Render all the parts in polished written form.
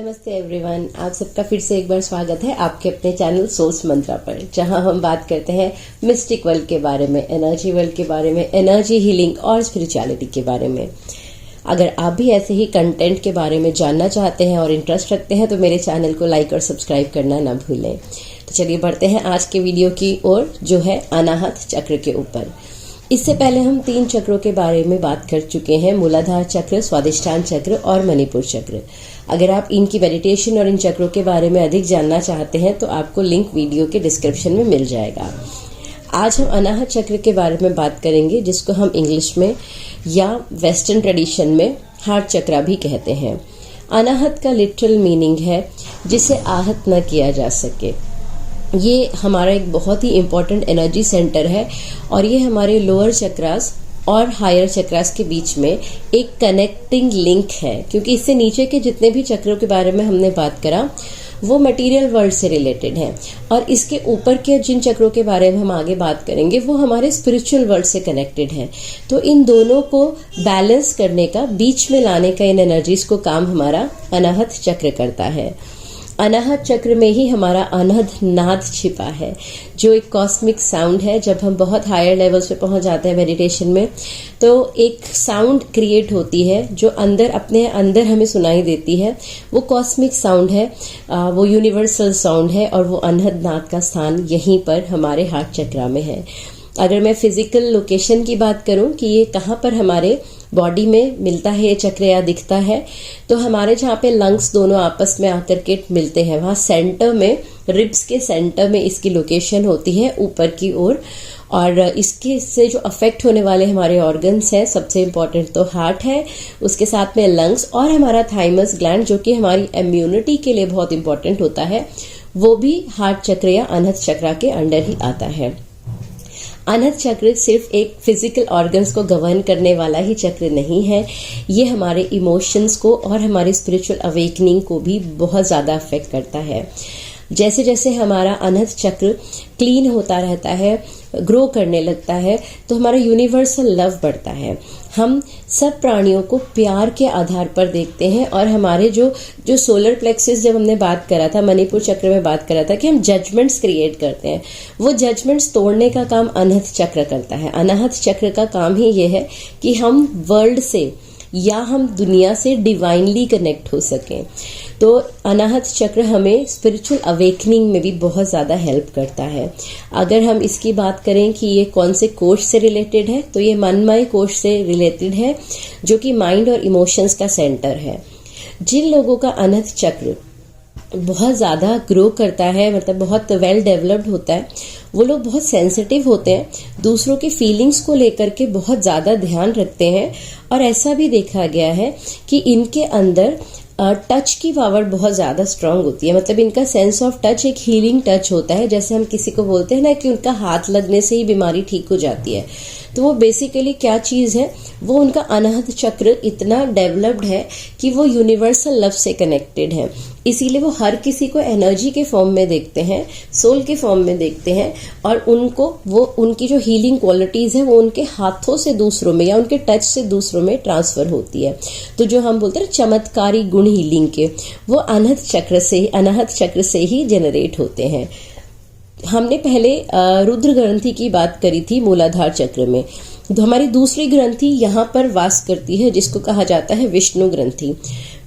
नमस्ते एवरीवन, आप सबका फिर से एक बार स्वागत है आपके अपने चैनल सोर्स मंत्रा पर, जहां हम बात करते हैं मिस्टिक वर्ल्ड के बारे में, एनर्जी वर्ल्ड के बारे में, एनर्जी हीलिंग और स्पिरिचुअलिटी के बारे में। अगर आप भी ऐसे ही कंटेंट के बारे में जानना चाहते हैं और इंटरेस्ट रखते हैं तो मेरे चैनल को लाइक और सब्सक्राइब करना ना भूलें। तो चलिए बढ़ते हैं आज के वीडियो की ओर, जो है अनाहत चक्र के ऊपर। इससे पहले हम 3 चक्रों के बारे में बात कर चुके हैं, मूलाधार चक्र, स्वादिष्ठान चक्र और मणिपुर चक्र। अगर आप इनकी मेडिटेशन और इन चक्रों के बारे में अधिक जानना चाहते हैं तो आपको लिंक वीडियो के डिस्क्रिप्शन में मिल जाएगा। आज हम अनाहत चक्र के बारे में बात करेंगे, जिसको हम इंग्लिश में या वेस्टर्न ट्रेडिशन में हार्ट चक्र भी कहते हैं। अनाहत का लिटरल मीनिंग है जिसे आहत न किया जा सके। ये हमारा एक बहुत ही इम्पोर्टेंट एनर्जी सेंटर है और ये हमारे लोअर चक्रास और हायर चक्रास के बीच में एक कनेक्टिंग लिंक है, क्योंकि इससे नीचे के जितने भी चक्रों के बारे में हमने बात करा वो मटेरियल वर्ल्ड से रिलेटेड हैं, और इसके ऊपर के जिन चक्रों के बारे में हम आगे बात करेंगे वो हमारे स्पिरिचुअल वर्ल्ड से कनेक्टेड हैं। तो इन दोनों को बैलेंस करने का, बीच में लाने का, इन एनर्जीज को काम हमारा अनाहत चक्र करता है। अनाहत चक्र में ही हमारा अनहद नाद छिपा है, जो एक कॉस्मिक साउंड है। जब हम बहुत हायर लेवल्स पे पहुंच जाते हैं मेडिटेशन में, तो एक साउंड क्रिएट होती है जो अंदर, अपने अंदर हमें सुनाई देती है। वो कॉस्मिक साउंड है, वो यूनिवर्सल साउंड है, और वो अनहद नाद का स्थान यहीं पर हमारे हार्ट चक्र में है। अगर मैं फिजिकल लोकेशन की बात करूं कि ये कहाँ पर हमारे बॉडी में मिलता है ये चक्र या दिखता है, तो हमारे जहाँ पे लंग्स दोनों आपस में आकर के मिलते हैं, वहाँ सेंटर में, रिब्स के सेंटर में इसकी लोकेशन होती है ऊपर की ओर। और इसके से जो अफेक्ट होने वाले हमारे ऑर्गन्स हैं, सबसे इम्पोर्टेंट तो हार्ट है, उसके साथ में लंग्स और हमारा थाइमस ग्लैंड, जो कि हमारी इम्यूनिटी के लिए बहुत इंपॉर्टेंट होता है, वो भी हार्ट चक्र या अनहत चक्र के अंडर ही आता है। अनहत चक्र सिर्फ एक फिजिकल ऑर्गन्स को गवर्न करने वाला ही चक्र नहीं है, ये हमारे इमोशंस को और हमारी स्पिरिचुअल अवेकनिंग को भी बहुत ज़्यादा अफेक्ट करता है। जैसे जैसे हमारा अनहत चक्र क्लीन होता रहता है, ग्रो करने लगता है, तो हमारा यूनिवर्सल लव बढ़ता है। हम सब प्राणियों को प्यार के आधार पर देखते हैं, और हमारे जो सोलर प्लेक्सिस, जब हमने बात करा था, मणिपुर चक्र में बात करा था कि हम जजमेंट्स क्रिएट करते हैं, वो जजमेंट्स तोड़ने का काम अनहत चक्र करता है। अनाहत चक्र का काम ही ये है कि हम वर्ल्ड से या हम दुनिया से डिवाइनली कनेक्ट हो सकें। तो अनाहत चक्र हमें स्पिरिचुअल अवेकनिंग में भी बहुत ज़्यादा हेल्प करता है। अगर हम इसकी बात करें कि ये कौन से कोष से रिलेटेड है, तो ये मनमय कोष से रिलेटेड है, जो कि माइंड और इमोशंस का सेंटर है। जिन लोगों का अनहत चक्र बहुत ज़्यादा ग्रो करता है, मतलब बहुत वेल डेवलप्ड होता है, वो लोग बहुत सेंसिटिव होते हैं, दूसरों के फीलिंग्स को लेकर के बहुत ज़्यादा ध्यान रखते हैं। और ऐसा भी देखा गया है कि इनके अंदर टच की पावर बहुत ज़्यादा स्ट्रांग होती है। मतलब इनका सेंस ऑफ टच एक हीलिंग टच होता है। जैसे हम किसी को बोलते हैं ना कि उनका हाथ लगने से ही बीमारी ठीक हो जाती है, तो वो बेसिकली क्या चीज़ है, वो उनका अनाहत चक्र इतना डेवलप्ड है कि वो यूनिवर्सल लव से कनेक्टेड है। इसीलिए वो हर किसी को एनर्जी के फॉर्म में देखते हैं, सोल के फॉर्म में देखते हैं, और उनको वो उनकी जो हीलिंग क्वालिटीज़ है वो उनके हाथों से दूसरों में या उनके टच से दूसरों में ट्रांसफ़र होती है। तो जो हम बोलते हैं चमत्कारी गुण हीलिंग के, वो अनाहत चक्र से ही जनरेट होते हैं। हमने पहले रुद्र ग्रंथि की बात करी थी मूलाधार चक्र में। तो हमारी दूसरी ग्रंथि यहाँ पर वास करती है, जिसको कहा जाता है विष्णु ग्रंथि।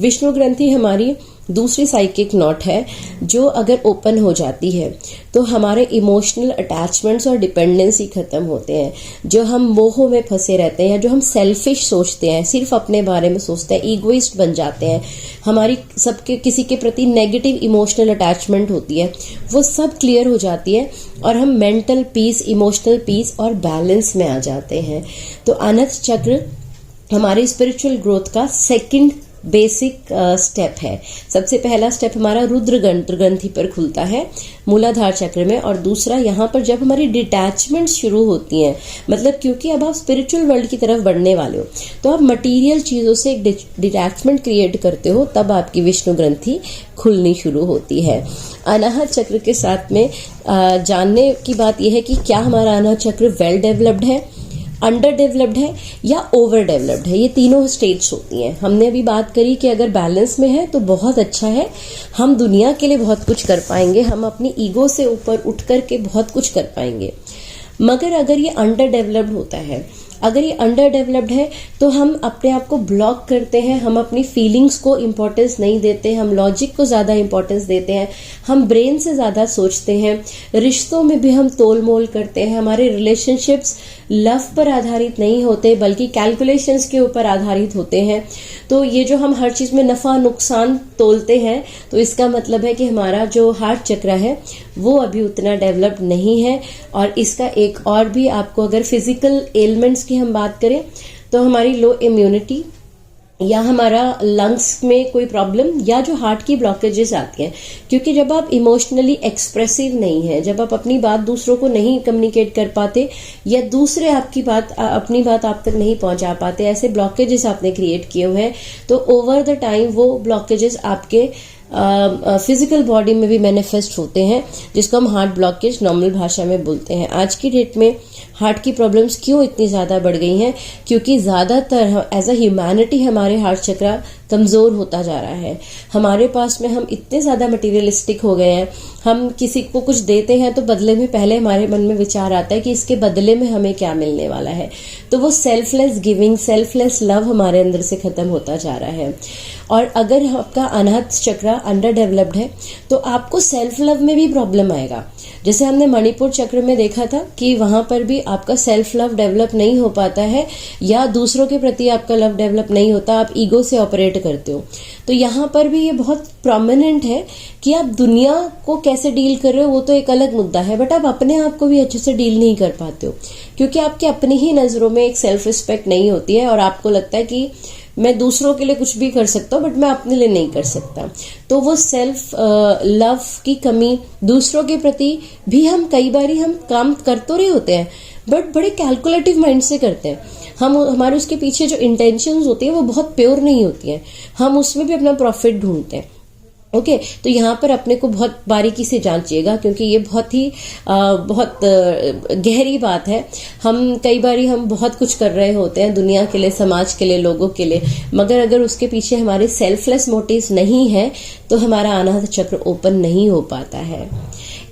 विष्णु ग्रंथि हमारी दूसरी साइकिक नॉट है, जो अगर ओपन हो जाती है तो हमारे इमोशनल अटैचमेंट्स और डिपेंडेंसी खत्म होते हैं। जो हम मोह में फंसे रहते हैं, या जो हम सेल्फिश सोचते हैं, सिर्फ अपने बारे में सोचते हैं, ईगोइस्ट बन जाते हैं, हमारी सबके किसी के प्रति नेगेटिव इमोशनल अटैचमेंट होती है, वो सब क्लियर हो जाती है, और हम मेंटल पीस, इमोशनल पीस और बैलेंस में आ जाते हैं। तो अनहत चक्र हमारी स्पिरिचुअल ग्रोथ का सेकंड बेसिक स्टेप है। सबसे पहला स्टेप हमारा रुद्र ग्रंथि पर खुलता है मूलाधार चक्र में, और दूसरा यहाँ पर जब हमारी डिटैचमेंट शुरू होती हैं, मतलब क्योंकि अब आप स्पिरिचुअल वर्ल्ड की तरफ बढ़ने वाले हो, तो आप मटेरियल चीज़ों से एक डिटैचमेंट क्रिएट करते हो, तब आपकी विष्णु ग्रंथि खुलनी शुरू होती है। अनाहत चक्र के साथ में जानने की बात यह है कि क्या हमारा अनाहत चक्र वेल डेवलप्ड है। अंडर डेवलप्ड है या ओवर डेवलप्ड है। ये तीनों स्टेट्स होती हैं। हमने अभी बात करी कि अगर बैलेंस में है तो बहुत अच्छा है, हम दुनिया के लिए बहुत कुछ कर पाएंगे, हम अपनी ईगो से ऊपर उठ कर के बहुत कुछ कर पाएंगे। मगर अगर ये अंडर डेवलप्ड होता है, अगर ये अंडर डेवलप्ड है तो हम अपने आप को ब्लॉक करते हैं, हम अपनी फीलिंग्स को इम्पोर्टेंस नहीं देते, हम लॉजिक को ज़्यादा इम्पोर्टेंस देते हैं, हम ब्रेन से ज़्यादा सोचते हैं, रिश्तों में भी हम तोल मोल करते हैं, हमारे रिलेशनशिप्स लव पर आधारित नहीं होते बल्कि कैलकुलेशंस के ऊपर आधारित होते हैं। तो ये जो हम हर चीज़ में नफ़ा नुकसान तोलते हैं, तो इसका मतलब है कि हमारा जो हार्ट चक्र है वो अभी उतना डेवलप्ड नहीं है। और इसका एक और भी आपको अगर फिजिकल एलिमेंट्स की हम बात करें तो हमारी लो इम्यूनिटी या हमारा लंग्स में कोई प्रॉब्लम या जो हार्ट की ब्लॉकेजेस आती हैं, क्योंकि जब आप इमोशनली एक्सप्रेसिव नहीं है, जब आप अपनी बात दूसरों को नहीं कम्युनिकेट कर पाते या दूसरे आपकी बात अपनी बात आप तक नहीं पहुंचा पाते, ऐसे ब्लॉकेजेस आपने क्रिएट किए हुए हैं, तो ओवर द टाइम वो ब्लॉकेजेस आपके फिजिकल बॉडी में भी मैनिफेस्ट होते हैं, जिसको हम हार्ट ब्लॉकेज नॉर्मल भाषा में बोलते हैं। आज की डेट में हार्ट की प्रॉब्लम्स क्यों इतनी ज़्यादा बढ़ गई हैं? क्योंकि ज़्यादातर एज अ ह्यूमैनिटी हमारे हार्ट चक्र कमज़ोर होता जा रहा है। हमारे पास में हम इतने ज़्यादा मटीरियलिस्टिक हो गए हैं, हम किसी को कुछ देते हैं तो बदले में पहले हमारे मन में विचार आता है कि इसके बदले में हमें क्या मिलने वाला है। तो वो सेल्फलेस गिविंग, सेल्फलेस लव हमारे अंदर से ख़त्म होता जा रहा है। और अगर आपका अनाहत चक्र अंडर डेवलप्ड है तो आपको सेल्फ लव में भी प्रॉब्लम आएगा। जैसे हमने मणिपुर चक्र में देखा था कि वहां पर भी आपका सेल्फ लव डेवलप नहीं हो पाता है या दूसरों के प्रति आपका लव डेवलप नहीं होता, आप ईगो से ऑपरेट करते हो। तो यहाँ पर भी ये बहुत प्रोमिनेंट है कि आप दुनिया को कैसे डील कर रहे हो वो तो एक अलग मुद्दा है, बट आप अपने आप को भी अच्छे से डील नहीं कर पाते हो, क्योंकि आपके अपनी ही नजरों में एक सेल्फ रिस्पेक्ट नहीं होती है और आपको लगता है कि मैं दूसरों के लिए कुछ भी कर सकता हूँ बट मैं अपने लिए नहीं कर सकता। तो वो सेल्फ लव की कमी, दूसरों के प्रति भी हम कई बार हम काम कर तो रहे होते हैं बट बड़े कैलकुलेटिव माइंड से करते हैं। हम हमारे उसके पीछे जो इंटेंशंस होती है वो बहुत प्योर नहीं होती हैं, हम उसमें भी अपना प्रॉफिट ढूंढते हैं। ओके, तो यहाँ पर अपने को बहुत बारीकी से जांचिएगा, क्योंकि ये बहुत गहरी बात है। हम कई बार हम बहुत कुछ कर रहे होते हैं दुनिया के लिए, समाज के लिए, लोगों के लिए, मगर अगर उसके पीछे हमारे सेल्फलेस मोटिव्स नहीं है तो हमारा अनाहत चक्र ओपन नहीं हो पाता है।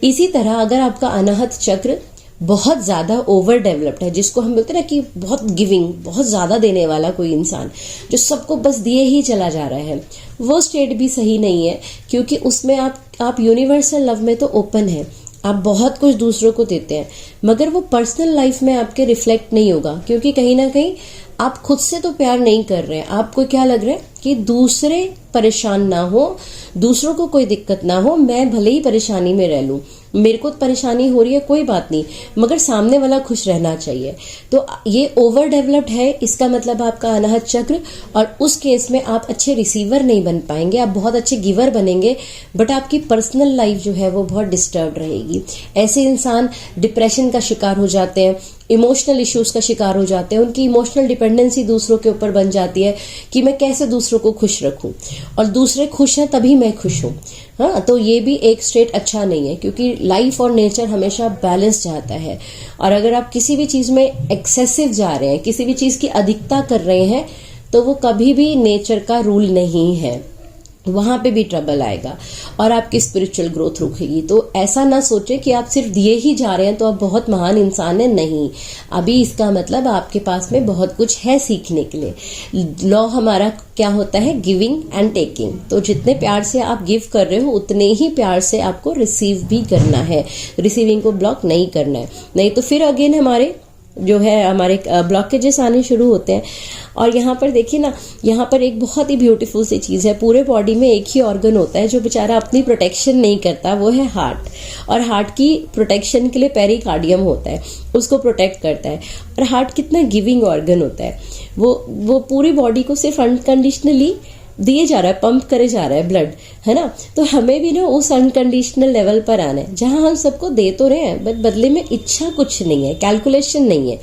इसी तरह अगर आपका अनाहत चक्र बहुत ज्यादा ओवर डेवलप्ड है, जिसको हम बोलते हैं ना कि बहुत गिविंग, बहुत ज्यादा देने वाला कोई इंसान जो सबको बस दिए ही चला जा रहा है, वो स्टेट भी सही नहीं है, क्योंकि उसमें आप यूनिवर्सल लव में तो ओपन है, आप बहुत कुछ दूसरों को देते हैं, मगर वो पर्सनल लाइफ में आपके रिफ्लेक्ट नहीं होगा, क्योंकि कहीं ना कहीं आप खुद से तो प्यार नहीं कर रहे हैं। आपको क्या लग रहा है कि दूसरे परेशान ना हो, दूसरों को कोई दिक्कत ना हो, मैं भले ही परेशानी में रह लूं, मेरे को परेशानी हो रही है कोई बात नहीं, मगर सामने वाला खुश रहना चाहिए। तो ये ओवर डेवलप्ड है, इसका मतलब आपका अनाहत चक्र, और उस केस में आप अच्छे रिसीवर नहीं बन पाएंगे, आप बहुत अच्छे गिवर बनेंगे बट आपकी पर्सनल लाइफ जो है वो बहुत डिस्टर्ब रहेगी। ऐसे इंसान डिप्रेशन का शिकार हो जाते हैं, इमोशनल इश्यूज का शिकार हो जाते हैं, उनकी इमोशनल डिपेंडेंसी दूसरों के ऊपर बन जाती है कि मैं कैसे दूसरों को खुश रखूं, और दूसरे खुश हैं तभी मैं खुश हूं। हाँ, तो ये भी एक स्टेट अच्छा नहीं है, क्योंकि लाइफ और नेचर हमेशा बैलेंस चाहता है, और अगर आप किसी भी चीज में एक्सेसिव जा रहे हैं, किसी भी चीज की अधिकता कर रहे हैं, तो वो कभी भी नेचर का रूल नहीं है, वहां पे भी ट्रबल आएगा और आपकी स्पिरिचुअल ग्रोथ रुकेगी। तो ऐसा ना सोचे कि आप सिर्फ दिए ही जा रहे हैं तो आप बहुत महान इंसान हैं, नहीं, अभी इसका मतलब आपके पास में बहुत कुछ है सीखने के लिए। लॉ हमारा क्या होता है, गिविंग एंड टेकिंग। तो जितने प्यार से आप गिव कर रहे हो उतने ही प्यार से आपको रिसीव भी करना है, रिसीविंग को ब्लॉक नहीं करना है, नहीं तो फिर अगेन हमारे ब्लॉकेजेस आने शुरू होते हैं। और यहाँ पर देखिए ना, यहाँ पर एक बहुत ही ब्यूटीफुल सी चीज़ है, पूरे बॉडी में एक ही ऑर्गन होता है जो बेचारा अपनी प्रोटेक्शन नहीं करता, वो है हार्ट। और हार्ट की प्रोटेक्शन के लिए पेरिकार्डियम होता है, उसको प्रोटेक्ट करता है। और हार्ट कितना गिविंग ऑर्गन होता है, वो पूरी बॉडी को सिर्फ अनकंडीशनली दिए जा रहा है, पंप करे जा रहा है ब्लड, है ना। तो हमें भी ना उस अनकंडीशनल लेवल पर आना है जहां हम सबको दे तो रहे हैं बट बदले में इच्छा कुछ नहीं है, कैलकुलेशन नहीं है।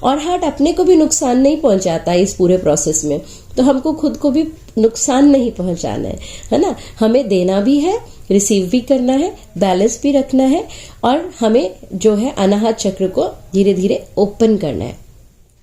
और हार्ट अपने को भी नुकसान नहीं पहुंचाता इस पूरे प्रोसेस में, तो हमको खुद को भी नुकसान नहीं पहुंचाना है ना। हमें देना भी है, रिसीव भी करना है, बैलेंस भी रखना है, और हमें जो है अनाहत चक्र को धीरे धीरे ओपन करना है।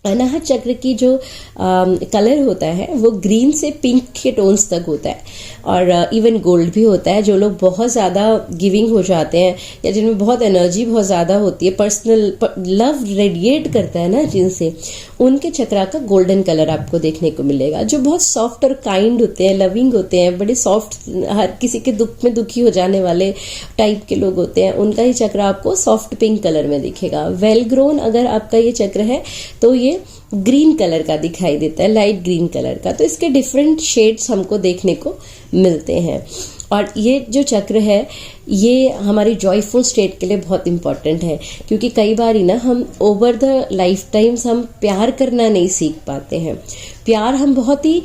अनाहत चक्र की जो कलर होता है वो ग्रीन से पिंक के टोन्स तक होता है, और इवन गोल्ड भी होता है। जो लोग बहुत ज़्यादा गिविंग हो जाते हैं या जिनमें बहुत एनर्जी बहुत ज़्यादा होती है, पर्सनल लव रेडिएट करता है ना जिनसे, उनके चक्रा का गोल्डन कलर आपको देखने को मिलेगा। जो बहुत सॉफ्ट और काइंड होते हैं, लविंग होते हैं, बड़े सॉफ्ट, हर किसी के दुख में दुखी हो जाने वाले टाइप के लोग होते हैं, उनका ही चक्र आपको सॉफ्ट पिंक कलर में दिखेगा। वेल ग्रोन अगर आपका ये चक्र है तो ये ग्रीन कलर का दिखाई देता है, लाइट ग्रीन कलर का। तो इसके डिफरेंट शेड्स हमको देखने को मिलते हैं। और ये जो चक्र है ये हमारी जॉयफुल स्टेट के लिए बहुत इम्पॉर्टेंट है, क्योंकि कई बार ही ना हम ओवर द लाइफ टाइम्स हम प्यार करना नहीं सीख पाते हैं। प्यार हम बहुत ही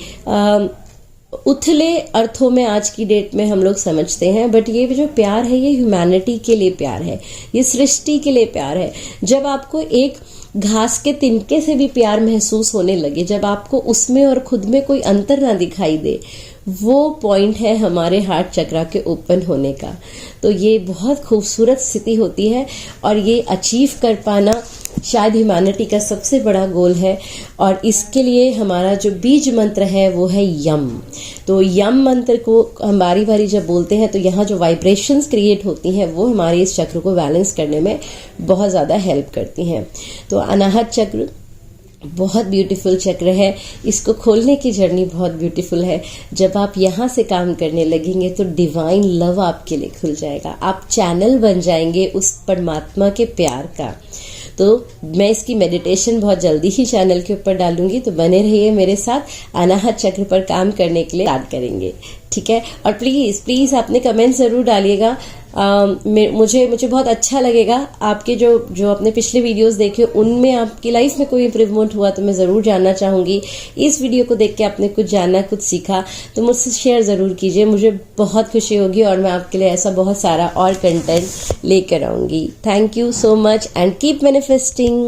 उथले अर्थों में आज की डेट में हम लोग समझते हैं, बट ये जो प्यार है ये ह्यूमैनिटी के लिए प्यार है, ये सृष्टि के लिए प्यार है। जब आपको एक घास के तिनके से भी प्यार महसूस होने लगे, जब आपको उसमें और खुद में कोई अंतर ना दिखाई दे, वो पॉइंट है हमारे हार्ट चक्रा के ओपन होने का। तो ये बहुत खूबसूरत स्थिति होती है, और ये अचीव कर पाना शायद ह्यूमैनिटी का सबसे बड़ा गोल है। और इसके लिए हमारा जो बीज मंत्र है वो है यम। तो यम मंत्र को हम बारी बारी जब बोलते हैं तो यहाँ जो वाइब्रेशंस क्रिएट होती हैं वो हमारे इस चक्र को बैलेंस करने में बहुत ज़्यादा हेल्प करती हैं। तो अनाहत चक्र बहुत ब्यूटीफुल चक्र है, इसको खोलने की जर्नी बहुत ब्यूटीफुल है। जब आप यहाँ से काम करने लगेंगे तो डिवाइन लव आपके लिए खुल जाएगा, आप चैनल बन जाएंगे उस परमात्मा के प्यार का। तो मैं इसकी मेडिटेशन बहुत जल्दी ही चैनल के ऊपर डालूंगी, तो बने रहिए मेरे साथ। अनाहत चक्र पर काम करने के लिए स्टार्ट करेंगे, ठीक है। और प्लीज प्लीज आपने कमेंट जरूर डालिएगा, मुझे बहुत अच्छा लगेगा। आपके जो अपने पिछले वीडियोस देखे उनमें आपकी लाइफ में कोई इम्प्रूवमेंट हुआ तो मैं ज़रूर जानना चाहूँगी। इस वीडियो को देख के आपने कुछ जाना, कुछ सीखा तो मुझसे शेयर ज़रूर कीजिए, मुझे बहुत खुशी होगी और मैं आपके लिए ऐसा बहुत सारा और कंटेंट लेकर आऊँगी। Thank you so much and keep manifesting.